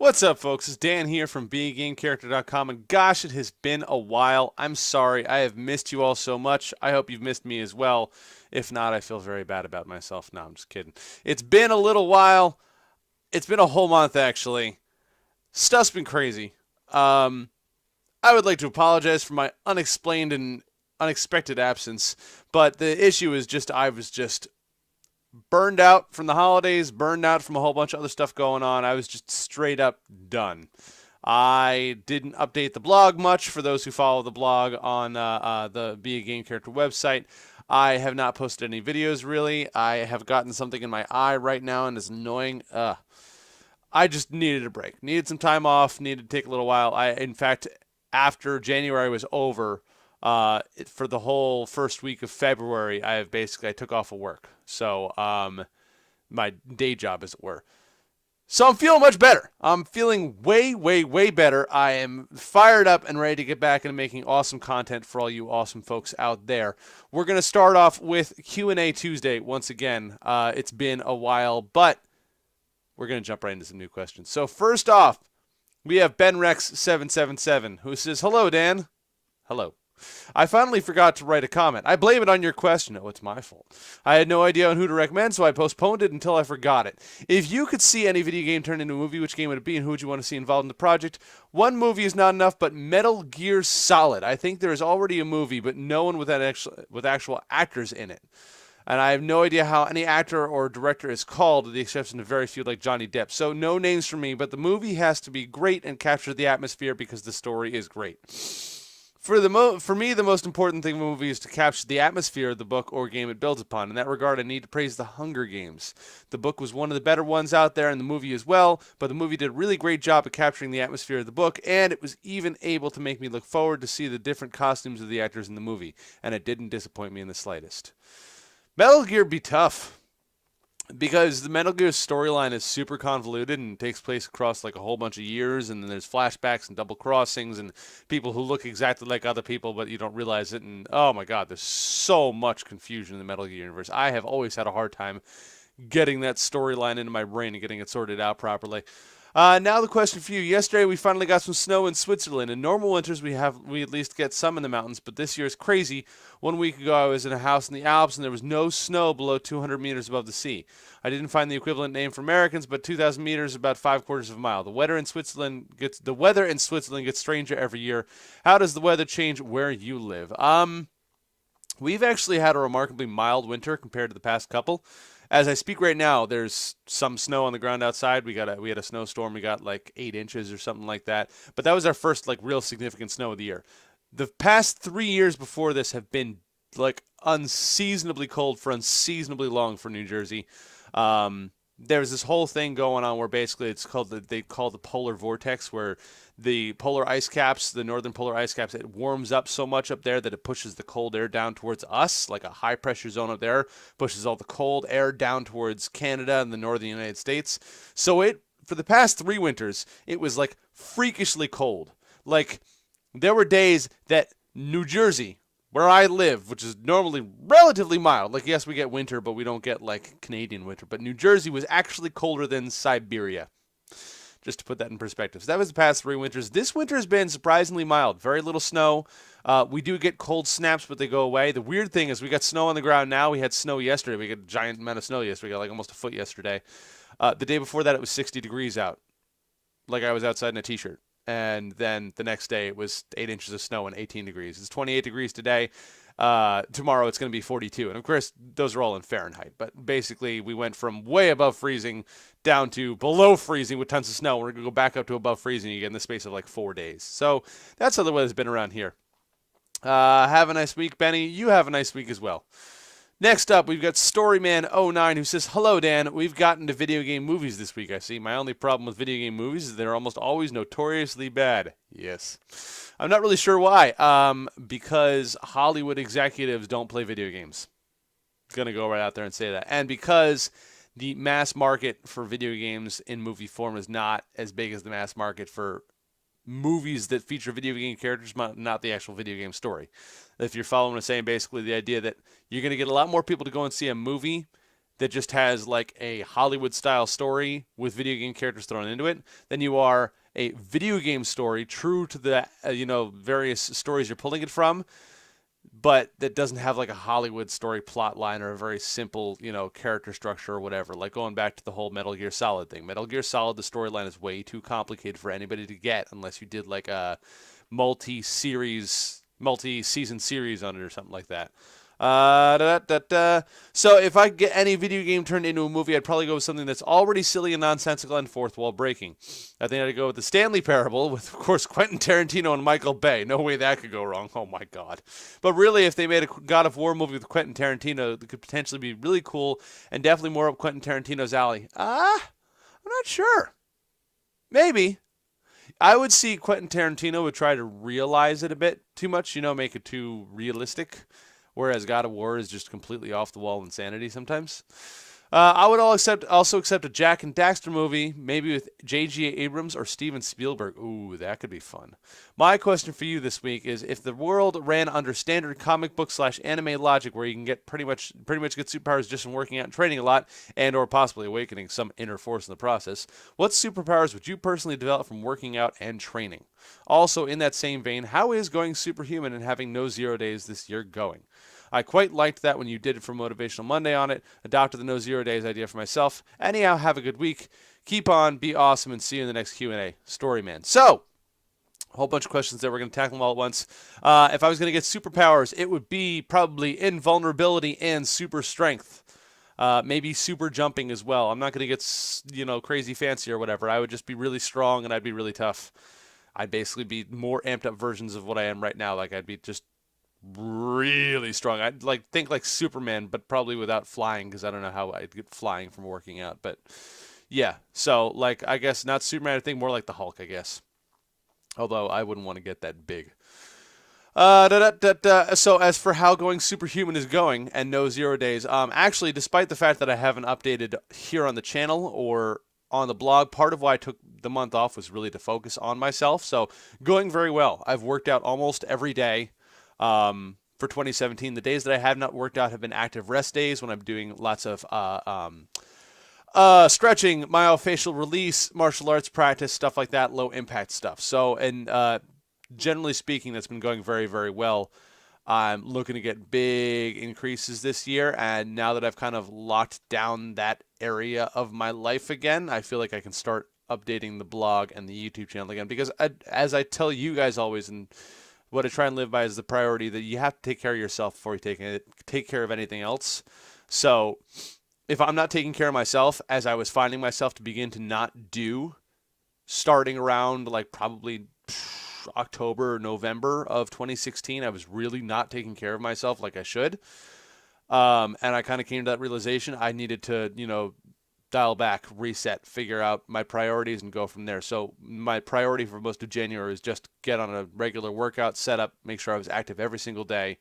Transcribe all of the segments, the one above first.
What's up, folks? It's Dan here from BeingAGameCharacter.com, and gosh, it has been a while. I'm sorry. I have missed you all so much. I hope you've missed me as well. If not, I feel very bad about myself. No, I'm just kidding. It's been a little while. It's been a whole month, actually. Stuff's been crazy. Um, I would like to apologize for my unexplained and unexpected absence, but the issue is just I was just burned out from the holidays, burned out from a whole bunch of other stuff going on. I was just straight up done. I didn't update the blog much for those who follow the blog on the Be a Game Character website. I have not posted any videos really. I have gotten something in my eye right now and it's annoying. I just needed a break. Needed some time off. Needed to take a little while. In fact, after January was over, for the whole first week of February, I took off of work. So my day job, as it were. So I'm feeling much better. I'm feeling way, way, way better. I am fired up and ready to get back into making awesome content for all you awesome folks out there. We're going to start off with Q&A Tuesday once again. It's been a while, but we're going to jump right into some new questions. So first off, we have BenRex777 who says, "Hello, Dan." Hello. "I finally forgot to write a comment. I blame it on your question." Oh, it's my fault. "I had no idea on who to recommend, so I postponed it until I forgot it. If you could see any video game turned into a movie, which game would it be and who would you want to see involved in the project? One movie is not enough, but Metal Gear Solid. I think there is already a movie, but no one with actual actors in it. And I have no idea how any actor or director is called, with the exception of very few like Johnny Depp. So no names for me, but the movie has to be great and capture the atmosphere because the story is great. For me, the most important thing in a movie is to capture the atmosphere of the book or game it builds upon. In that regard, I need to praise The Hunger Games. The book was one of the better ones out there, and the movie as well, but the movie did a really great job of capturing the atmosphere of the book, and it was even able to make me look forward to see the different costumes of the actors in the movie, and it didn't disappoint me in the slightest. Metal Gear be tough because the Metal Gear storyline is super convoluted and takes place across like a whole bunch of years, and then there's flashbacks and double crossings and people who look exactly like other people, but you don't realize it. And oh my God, there's so much confusion in the Metal Gear universe. I have always had a hard time getting that storyline into my brain and getting it sorted out properly. Now the question for you. Yesterday we finally got some snow in Switzerland. In normal winters we at least get some in the mountains, but this year is crazy. 1 week ago I was in a house in the Alps and there was no snow below 200 meters above the sea. I didn't find the equivalent name for Americans, but 2,000 meters is about 3/4 of a mile. The weather in Switzerland gets stranger every year. How does the weather change where you live? We've actually had a remarkably mild winter compared to the past couple. As I speak right now, there's some snow on the ground outside. We had a snowstorm. We got like 8 inches or something like that. But that was our first like real significant snow of the year. The past 3 years before this have been like unseasonably cold for unseasonably long for New Jersey. There's this whole thing going on where basically they call the polar vortex, where the polar ice caps, the northern polar ice caps, it warms up so much up there that it pushes the cold air down towards us, like a high pressure zone up there, pushes all the cold air down towards Canada and the northern United States. So for the past 3 winters, it was like freakishly cold. Like there were days that New Jersey, where I live, which is normally relatively mild. Like, yes, we get winter, but we don't get, like, Canadian winter. But New Jersey was actually colder than Siberia, just to put that in perspective. So that was the past 3 winters. This winter has been surprisingly mild. Very little snow. We do get cold snaps, but they go away. The weird thing is we got snow on the ground now. We had snow yesterday. We got a giant amount of snow yesterday. We got, like, almost a foot yesterday. The day before that, it was 60 degrees out. Like, I was outside in a T-shirt. And then the next day it was 8 inches of snow and 18 degrees. It's 28 degrees today. Tomorrow it's going to be 42. And of course, those are all in Fahrenheit. But basically, we went from way above freezing down to below freezing with tons of snow. We're going to go back up to above freezing again in the space of like 4 days. So that's how the weather's been around here. Have a nice week, Benny. You have a nice week as well. Next up, we've got Storyman09 who says, "Hello, Dan. We've gotten to video game movies this week, I see. My only problem with video game movies is they're almost always notoriously bad." Yes. I'm not really sure why. Because Hollywood executives don't play video games. Gonna go right out there and say that. And because the mass market for video games in movie form is not as big as the mass market for movies that feature video game characters, not the actual video game story. If you're following what I'm saying, basically the idea that you're going to get a lot more people to go and see a movie that just has like a Hollywood style story with video game characters thrown into it than you are a video game story true to the various stories you're pulling it from, but that doesn't have like a Hollywood story plot line or a very simple, character structure or whatever. Like going back to the whole Metal Gear Solid thing. Metal Gear Solid, the storyline is way too complicated for anybody to get unless you did like a multi-season series on it or something like that. So if I get any video game turned into a movie, I'd probably go with something that's already silly and nonsensical and fourth wall breaking. I think I'd go with the Stanley Parable with, of course, Quentin Tarantino and Michael Bay. No way that could go wrong. Oh my God. But really, if they made a God of War movie with Quentin Tarantino, it could potentially be really cool and definitely more up Quentin Tarantino's alley. I'm not sure. Maybe. I would see Quentin Tarantino would try to realize it a bit too much, make it too realistic. Whereas God of War is just completely off the wall insanity sometimes. I would also accept a Jack and Daxter movie, maybe with J.G. Abrams or Steven Spielberg. Ooh, that could be fun. My question for you this week is: if the world ran under standard comic book / anime logic, where you can get pretty much get superpowers just from working out and training a lot, and or possibly awakening some inner force in the process, what superpowers would you personally develop from working out and training? Also, in that same vein, how is going superhuman and having no 0 days this year going? I quite liked that when you did it for Motivational Monday on it. Adopted the No 0 Days idea for myself. Anyhow, have a good week. Keep on, be awesome, and see you in the next Q&A. Story Man. So, a whole bunch of questions there. We're going to tackle them all at once. If I was going to get superpowers, it would be probably invulnerability and super strength. Maybe super jumping as well. I'm not going to get, crazy fancy or whatever. I would just be really strong and I'd be really tough. I'd basically be more amped up versions of what I am right now. Like I'd be just really strong. I'd think like Superman, but probably without flying because I don't know how I'd get flying from working out. But yeah, so I guess not Superman. I think more like the Hulk, I guess. Although I wouldn't want to get that big. So as for how going superhuman is going and no 0 days, actually, despite the fact that I haven't updated here on the channel or on the blog, part of why I took the month off was really to focus on myself. So going very well. I've worked out almost every day. For 2017, the days that I have not worked out have been active rest days when I'm doing lots of stretching, myofascial release, martial arts practice, stuff like that, low impact stuff. So, and generally speaking, that's been going very, very well. I'm looking to get big increases this year, and now that I've kind of locked down that area of my life again, I feel like I can start updating the blog and the YouTube channel again. Because as I tell you guys always, and what I try and live by is the priority that you have to take care of yourself before you take care of anything else. So if I'm not taking care of myself, as I was finding myself to begin to not do, starting around probably October or November of 2016, I was really not taking care of myself like I should. And I kind of came to that realization I needed to, dial back, reset, figure out my priorities, and go from there. So my priority for most of January is just get on a regular workout setup, make sure I was active every single day.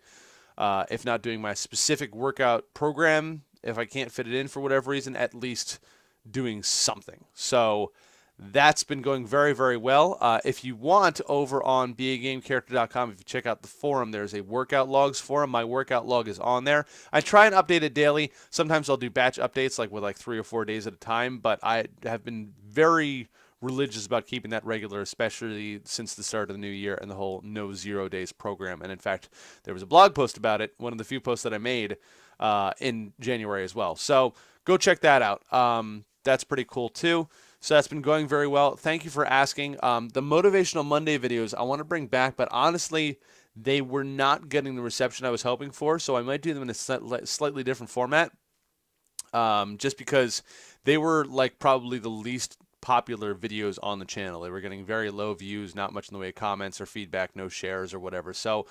If not doing my specific workout program, if I can't fit it in for whatever reason, at least doing something. So that's been going very, very well. If you want, over on beagameCharacter.com, if you check out the forum, there's a workout logs forum. My workout log is on there. I try and update it daily. Sometimes I'll do batch updates, with 3 or 4 days at a time, but I have been very religious about keeping that regular, especially since the start of the new year and the whole No 0 Days program. And in fact, there was a blog post about it, one of the few posts that I made in January as well. So go check that out. That's pretty cool too. So that's been going very well. Thank you for asking. The Motivational Monday videos I want to bring back, but honestly, they were not getting the reception I was hoping for, so I might do them in a slightly different format, just because they were probably the least popular videos on the channel. They were getting very low views, not much in the way of comments or feedback, no shares or whatever. So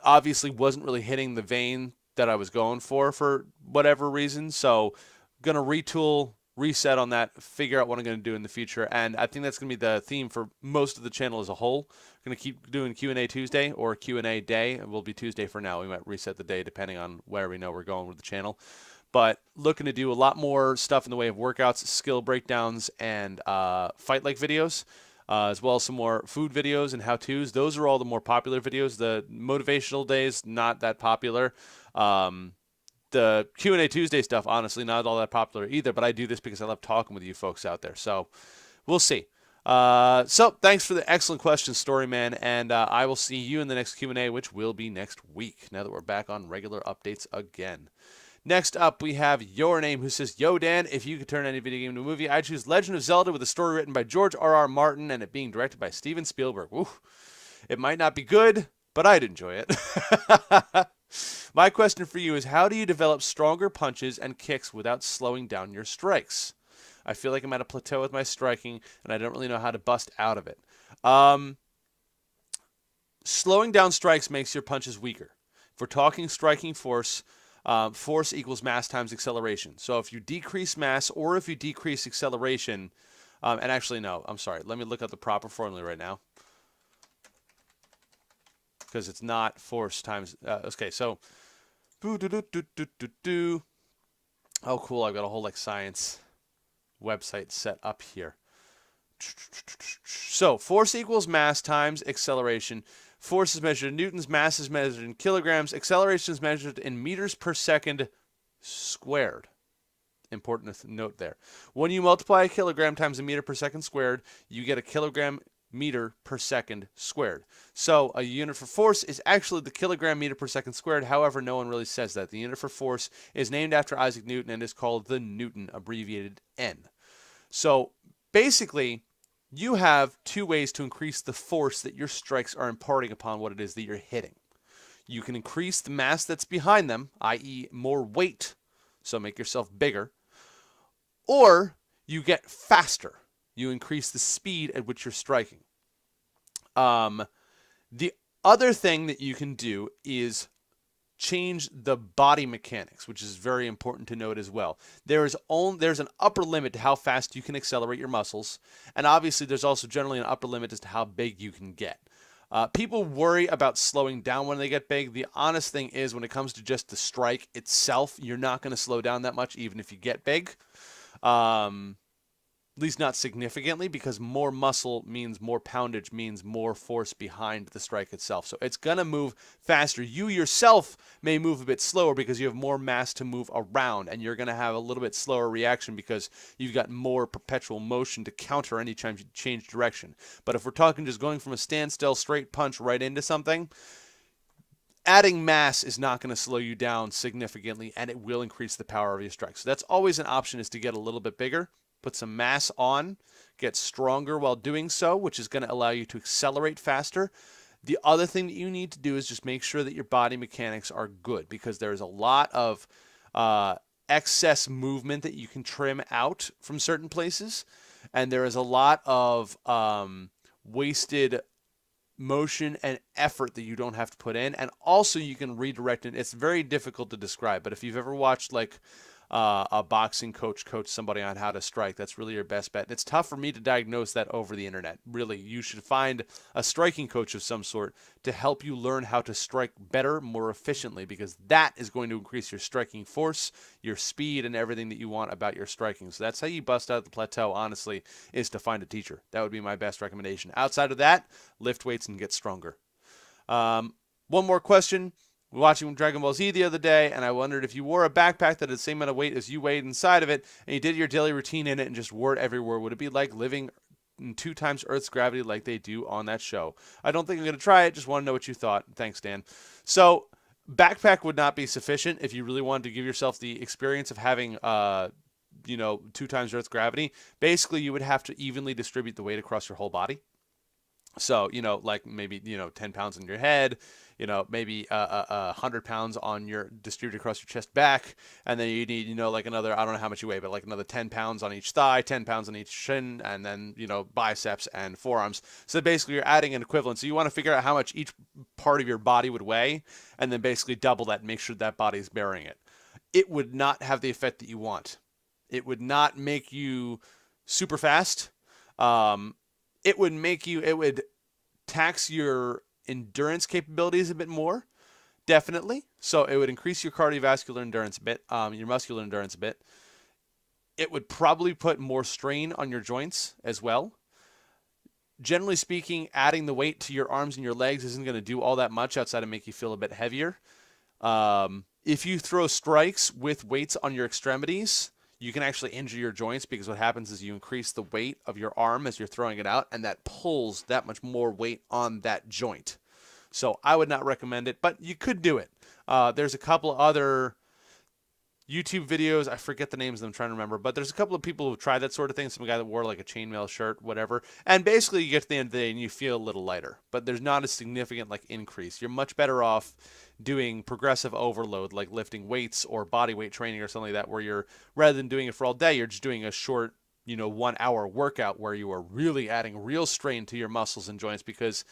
obviously wasn't really hitting the vein that I was going for whatever reason. So going to retool, reset on that, figure out what I'm going to do in the future, and I think that's going to be the theme for most of the channel as a whole. I'm going to keep doing Q&A Tuesday or Q&A day. It will be Tuesday for now. We might reset the day depending on where we know we're going with the channel. But looking to do a lot more stuff in the way of workouts, skill breakdowns, and fight-like videos, as well as some more food videos and how-tos. Those are all the more popular videos. The motivational days, not that popular. the Q&A Tuesday stuff, honestly, not all that popular either, but I do this because I love talking with you folks out there. So we'll see. So thanks for the excellent question, Storyman, and I will see you in the next Q&A, which will be next week, now that we're back on regular updates again. Next up, we have Your Name, who says, Yo, Dan, if you could turn any video game into a movie, I'd choose Legend of Zelda with a story written by George R.R. Martin and it being directed by Steven Spielberg. Woo. It might not be good, but I'd enjoy it. My question for you is, how do you develop stronger punches and kicks without slowing down your strikes? I feel like I'm at a plateau with my striking, and I don't really know how to bust out of it. Slowing down strikes makes your punches weaker. If we're talking striking force, force equals mass times acceleration. So if you decrease mass or if you decrease acceleration, and actually, no, I'm sorry. Let me look up the proper formula right now. Because it's not force times. Okay, so. Oh, cool. I've got a whole like science website set up here. So force equals mass times acceleration. Force is measured in newtons, mass is measured in kilograms, acceleration is measured in meters per second squared. Important note there. When you multiply a kilogram times a meter per second squared, you get a kilogram meter per second squared. So a unit for force is actually the kilogram meter per second squared. However, no one really says that. The unit for force is named after Isaac Newton and is called the Newton, abbreviated N. So basically, you have two ways to increase the force that your strikes are imparting upon what it is that you're hitting. You can increase the mass that's behind them, i.e. more weight, so make yourself bigger, or you get faster. You increase the speed at which you're striking. The other thing that you can do is change the body mechanics, which is very important to note as well. There's an upper limit to how fast you can accelerate your muscles, and obviously there's also generally an upper limit as to how big you can get. People worry about slowing down when they get big. The honest thing is, when it comes to just the strike itself, you're not going to slow down that much even if you get big. At least not significantly, because more muscle means more poundage, means more force behind the strike itself. So it's going to move faster. You yourself may move a bit slower because you have more mass to move around, and you're going to have a little bit slower reaction because you've got more perpetual motion to counter any time you change direction. But if we're talking just going from a standstill straight punch right into something, adding mass is not going to slow you down significantly, and it will increase the power of your strike. So that's always an option, is to get a little bit bigger. Put some mass on, get stronger while doing so, which is going to allow you to accelerate faster. The other thing that you need to do is just make sure that your body mechanics are good, because there's a lot of excess movement that you can trim out from certain places, and there is a lot of wasted motion and effort that you don't have to put in, and also you can redirect it. It's very difficult to describe, but if you've ever watched like a boxing coach somebody on how to strike, that's really your best bet. And it's tough for me to diagnose that over the internet. Really, you should find a striking coach of some sort to help you learn how to strike better, more efficiently, because that is going to increase your striking force, your speed, and everything that you want about your striking. So that's how you bust out the plateau, honestly, is to find a teacher. That would be my best recommendation. Outside of that, lift weights and get stronger. One more question. Watching Dragon Ball Z the other day, and I wondered if you wore a backpack that had the same amount of weight as you weighed inside of it, and you did your daily routine in it and just wore it everywhere, would it be like living in 2 times Earth's gravity like they do on that show? I don't think I'm going to try it. Just want to know what you thought. Thanks, Dan. So, backpack would not be sufficient if you really wanted to give yourself the experience of having 2 times Earth's gravity. Basically, you would have to evenly distribute the weight across your whole body. So, like maybe, 10 pounds on your head, maybe 100 pounds on your distributed across your chest back. And then you need, like another, I don't know how much you weigh, but like another 10 pounds on each thigh, 10 pounds on each shin, and then, biceps and forearms. So basically you're adding an equivalent. So you want to figure out how much each part of your body would weigh, and then basically double that and make sure that body's bearing it. It would not have the effect that you want. It would not make you super fast. It would tax your endurance capabilities a bit more, definitely. So it would increase your cardiovascular endurance a bit, your muscular endurance a bit. It would probably put more strain on your joints as well. Generally speaking, adding the weight to your arms and your legs isn't going to do all that much outside of make you feel a bit heavier. if you throw strikes with weights on your extremities, you can actually injure your joints because what happens is you increase the weight of your arm as you're throwing it out, and that pulls that much more weight on that joint. So I would not recommend it, but you could do it. There's a couple other YouTube videos. I forget the names of them, I'm trying to remember, but there's a couple of people who tried that sort of thing. Some guy that wore like a chainmail shirt, whatever. And basically, you get to the end of the day and you feel a little lighter, but there's not a significant like increase. You're much better off doing progressive overload, like lifting weights or body weight training or something like that, where you're rather than doing it for all day, you're just doing a short, 1 hour workout where you are really adding real strain to your muscles and joints because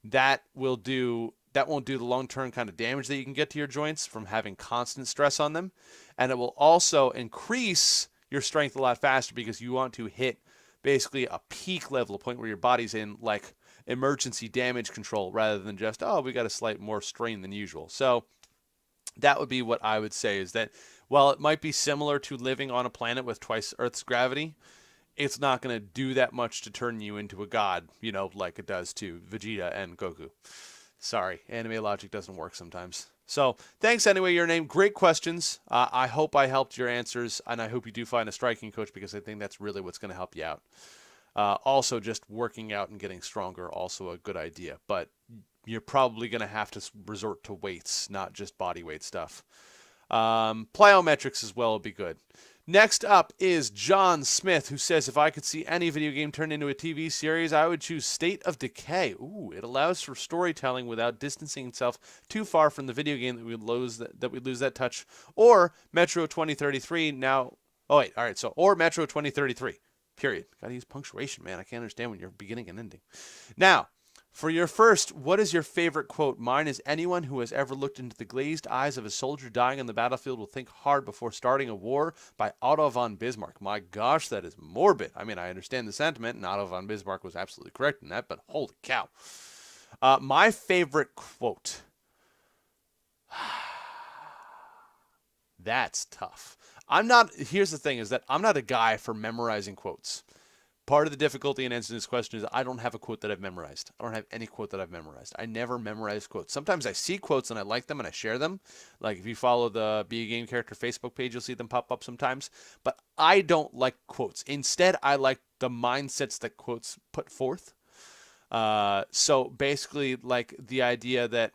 that won't do the long-term kind of damage that you can get to your joints from having constant stress on them. And it will also increase your strength a lot faster because you want to hit basically a peak level, a point where your body's in like emergency damage control rather than just, oh, we got a slight more strain than usual. So that would be what I would say is that while it might be similar to living on a planet with twice Earth's gravity, it's not going to do that much to turn you into a god, like it does to Vegeta and Goku. Sorry, anime logic doesn't work sometimes. So thanks anyway, your name. Great questions. I hope I helped your answers, and I hope you do find a striking coach because I think that's really what's going to help you out. Also, just working out and getting stronger, also a good idea. But you're probably going to have to resort to weights, not just body weight stuff. Plyometrics as well would be good. Next up is John Smith, who says, if I could see any video game turned into a TV series, I would choose State of Decay. Ooh, it allows for storytelling without distancing itself too far from the video game that we lose that touch. Or Metro 2033 now. Oh, wait. All right. So, or Metro 2033. Period. Gotta use punctuation, man. I can't understand when you're beginning and ending. Now, for your first, what is your favorite quote? Mine is, anyone who has ever looked into the glazed eyes of a soldier dying on the battlefield will think hard before starting a war, by Otto von Bismarck. My gosh, that is morbid. I mean, I understand the sentiment, and Otto von Bismarck was absolutely correct in that, but holy cow. My favorite quote. That's tough. Here's the thing, is that I'm not a guy for memorizing quotes. Part of the difficulty in answering this question is I don't have a quote that I've memorized. I don't have any quote that I've memorized. I never memorize quotes. Sometimes I see quotes and I like them and I share them. Like if you follow the Be a Game Character Facebook page, you'll see them pop up sometimes. But I don't like quotes. Instead, I like the mindsets that quotes put forth. So basically, like the idea that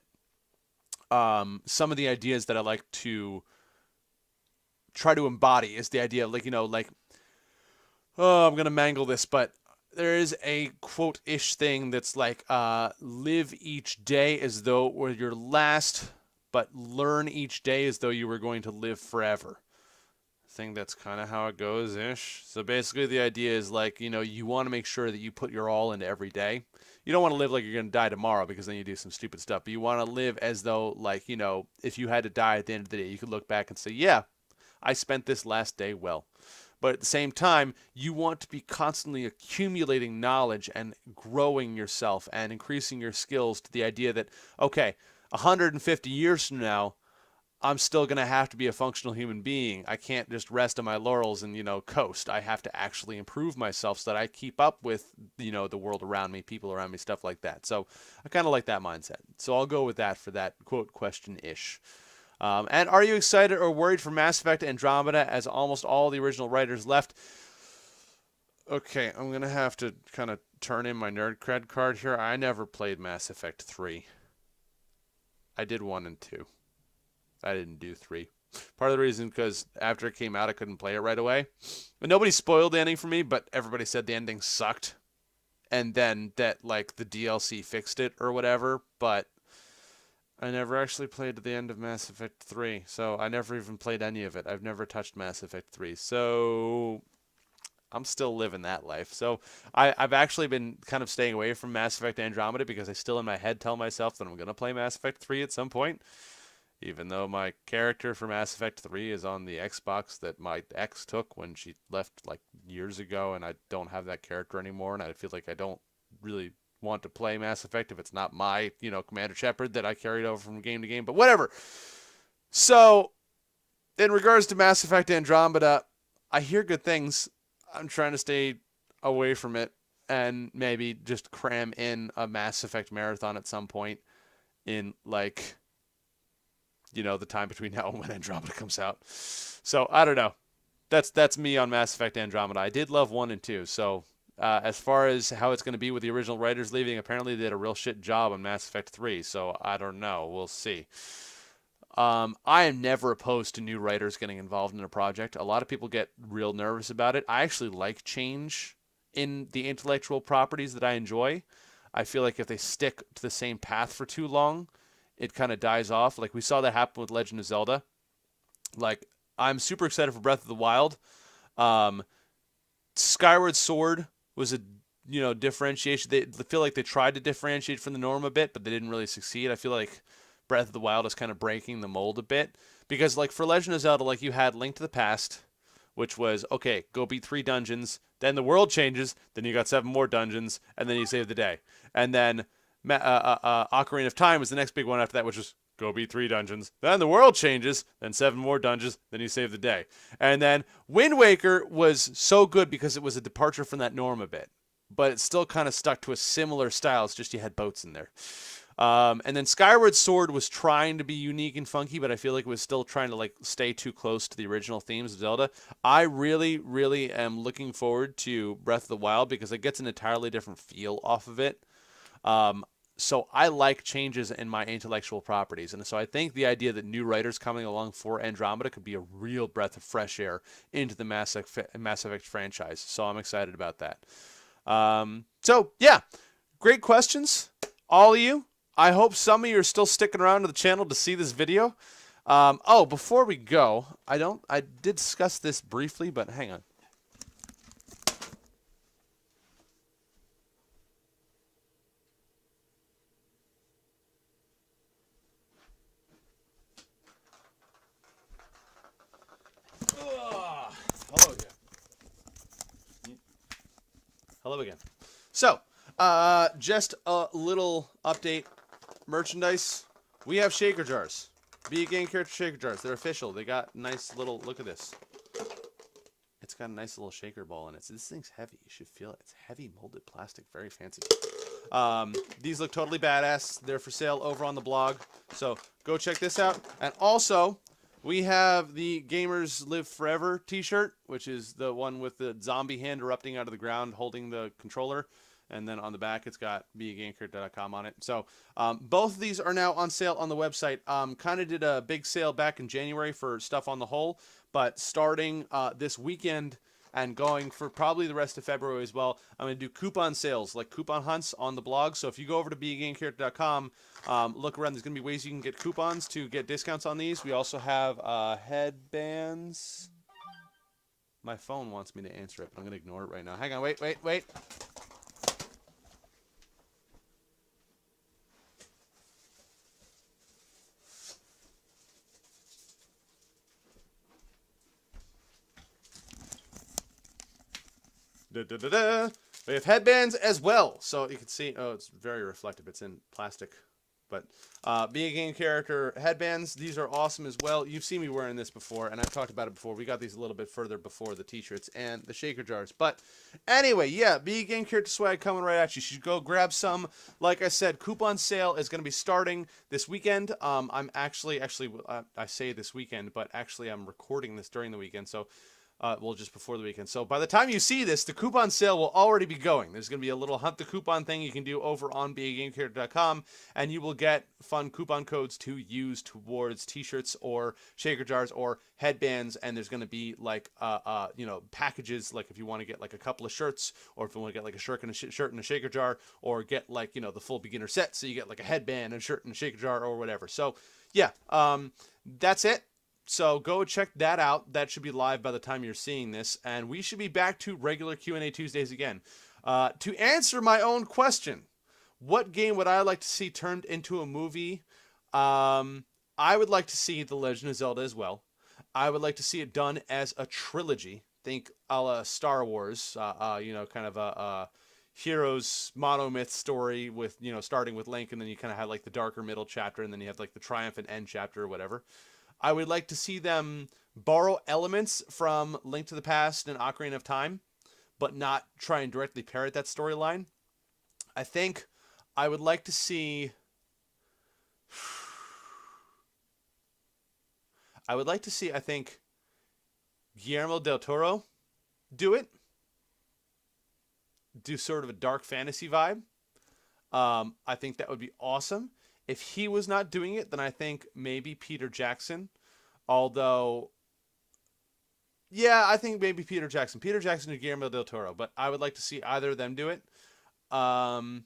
some of the ideas that I like to try to embody is the idea, like, oh, I'm going to mangle this, but there is a quote-ish thing that's like, live each day as though it were your last, but learn each day as though you were going to live forever. I think that's kind of how it goes-ish. So basically the idea is like, you want to make sure that you put your all into every day. You don't want to live like you're going to die tomorrow because then you do some stupid stuff, but you want to live as though, like, if you had to die at the end of the day, you could look back and say, yeah, I spent this last day well. But at the same time, you want to be constantly accumulating knowledge and growing yourself and increasing your skills to the idea that, okay, 150 years from now, I'm still going to have to be a functional human being. I can't just rest on my laurels and, coast. I have to actually improve myself so that I keep up with, the world around me, people around me, stuff like that. So I kind of like that mindset. So I'll go with that for that quote question-ish. And are you excited or worried for Mass Effect Andromeda as almost all the original writers left? Okay, I'm going to have to kind of turn in my nerd cred card here. I never played Mass Effect 3. I did 1 and 2. I didn't do 3. Part of the reason because after it came out, I couldn't play it right away. But nobody spoiled the ending for me, but everybody said the ending sucked. And then that, like, the DLC fixed it or whatever, but I never actually played to the end of Mass Effect 3, so I never even played any of it. I've never touched Mass Effect 3, so I'm still living that life. So I've actually been kind of staying away from Mass Effect Andromeda because I still in my head tell myself that I'm going to play Mass Effect 3 at some point, even though my character for Mass Effect 3 is on the Xbox that my ex took when she left like years ago, and I don't have that character anymore, and I feel like I don't really want to play Mass Effect if it's not my, Commander Shepard that I carried over from game to game, but whatever. So, in regards to Mass Effect Andromeda, I hear good things. I'm trying to stay away from it and maybe just cram in a Mass Effect marathon at some point in, like, the time between now and when Andromeda comes out. So I don't know. That's me on Mass Effect Andromeda. I did love 1 and 2. So as far as how it's going to be with the original writers leaving, apparently they did a real shit job on Mass Effect 3. So I don't know. We'll see. I am never opposed to new writers getting involved in a project. A lot of people get real nervous about it. I actually like change in the intellectual properties that I enjoy. I feel like if they stick to the same path for too long, it kind of dies off. Like we saw that happen with Legend of Zelda. Like I'm super excited for Breath of the Wild. Um, Skyward Sword was a differentiation. They feel like they tried to differentiate from the norm a bit, but they didn't really succeed. I feel like Breath of the Wild is kind of breaking the mold a bit because like for Legend of Zelda, like you had Link to the Past, which was okay, go beat 3 dungeons, then the world changes, then you got 7 more dungeons, and then you save the day, and then Ocarina of Time was the next big one after that, which was go beat 3 dungeons, then the world changes, then 7 more dungeons, then you save the day, and then Wind Waker was so good because it was a departure from that norm a bit, but it still kind of stuck to a similar style. It's just you had boats in there. And then Skyward Sword was trying to be unique and funky, but I feel like it was still trying to like stay too close to the original themes of Zelda. I really, really am looking forward to Breath of the Wild because it gets an entirely different feel off of it. Um, so I like changes in my intellectual properties, and so I think the idea that new writers coming along for Andromeda could be a real breath of fresh air into the Mass Effect franchise. So I'm excited about that. So yeah, great questions, all of you. I hope some of you are still sticking around to the channel to see this video. Before we go, I did discuss this briefly, but hang on. Hello again. Hello again. So, just a little update. Merchandise. We have shaker jars. Be a game character shaker jars. They're official. They got nice little. Look at this. It's got a nice little shaker ball in it. So this thing's heavy. You should feel it. It's heavy molded plastic. Very fancy. These look totally badass. They're for sale over on the blog. So go check this out. And also, we have the Gamers Live Forever t-shirt, which is the one with the zombie hand erupting out of the ground holding the controller. And then on the back, it's got beagameCharacter.com on it. So both of these are now on sale on the website. Kind of did a big sale back in January for stuff on the whole. But starting this weekend and going for probably the rest of February as well, I'm going to do coupon sales, like coupon hunts on the blog. So if you go over to beagameCharacter.com, look around. There's going to be ways you can get coupons to get discounts on these. We also have headbands. My phone wants me to answer it, but I'm going to ignore it right now. Hang on. Wait. We have headbands as well. So you can see, it's very reflective. It's in plastic. But Be a Game Character headbands, these are awesome as well. You've seen me wearing this before, and I've talked about it before. We got these a little bit further before the t-shirts and the shaker jars. But anyway, yeah, Be a Game Character swag coming right at you. You should go grab some. Like I said, coupon sale is going to be starting this weekend. I'm actually, I say this weekend, but actually I'm recording this during the weekend. So just before the weekend. So by the time you see this, the coupon sale will already be going. There's going to be a little hunt the coupon thing you can do over on beagameCharacter.com, and you will get fun coupon codes to use towards t-shirts or shaker jars or headbands. And there's going to be like, packages, like if you want to get like a couple of shirts, or if you want to get like a shirt and a shaker jar, or get like, the full beginner set. So you get like a headband, a shirt and a shaker jar or whatever. So yeah, that's it. So go check that out. That should be live by the time you're seeing this. And we should be back to regular Q&A Tuesdays again. To answer my own question, what game would I like to see turned into a movie? I would like to see The Legend of Zelda as well. I would like to see it done as a trilogy. Think a la Star Wars, kind of a hero's monomyth story with, starting with Link, and then you kind of have like the darker middle chapter, and then you have like the triumphant end chapter or whatever. I would like to see them borrow elements from Link to the Past and Ocarina of Time, but not try and directly parrot that storyline. I think I would like to see... I would like to see, I think, Guillermo del Toro do it. Do sort of a dark fantasy vibe. I think that would be awesome. If he was not doing it, then I think maybe Peter Jackson. Although, yeah, I think maybe Peter Jackson. Peter Jackson or Guillermo del Toro. But I would like to see either of them do it. Um,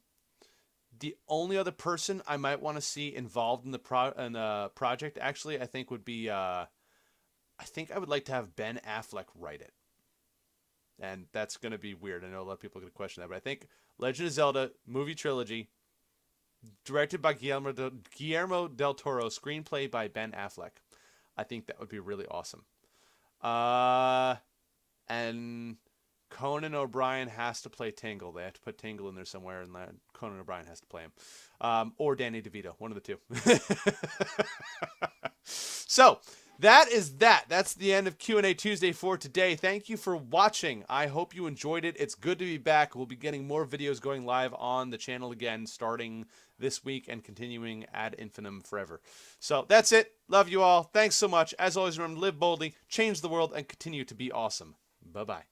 the only other person I might want to see involved in the project, actually, I think would be. I think I would like to have Ben Affleck write it. And that's going to be weird. I know a lot of people are going to question that, but I think Legend of Zelda movie trilogy, directed by Guillermo del Toro, screenplay by Ben Affleck. I think that would be really awesome. Uh, and Conan O'Brien has to play Tingle. They have to put Tingle in there somewhere, and Conan O'Brien has to play him. Or Danny DeVito, one of the two. So that is that. That's the end of Q&A Tuesday for today. Thank you for watching. I hope you enjoyed it. It's good to be back. We'll be getting more videos going live on the channel again starting this week and continuing ad infinitum forever. So that's it. Love you all. Thanks so much. As always, remember, live boldly, change the world, and continue to be awesome. Bye-bye.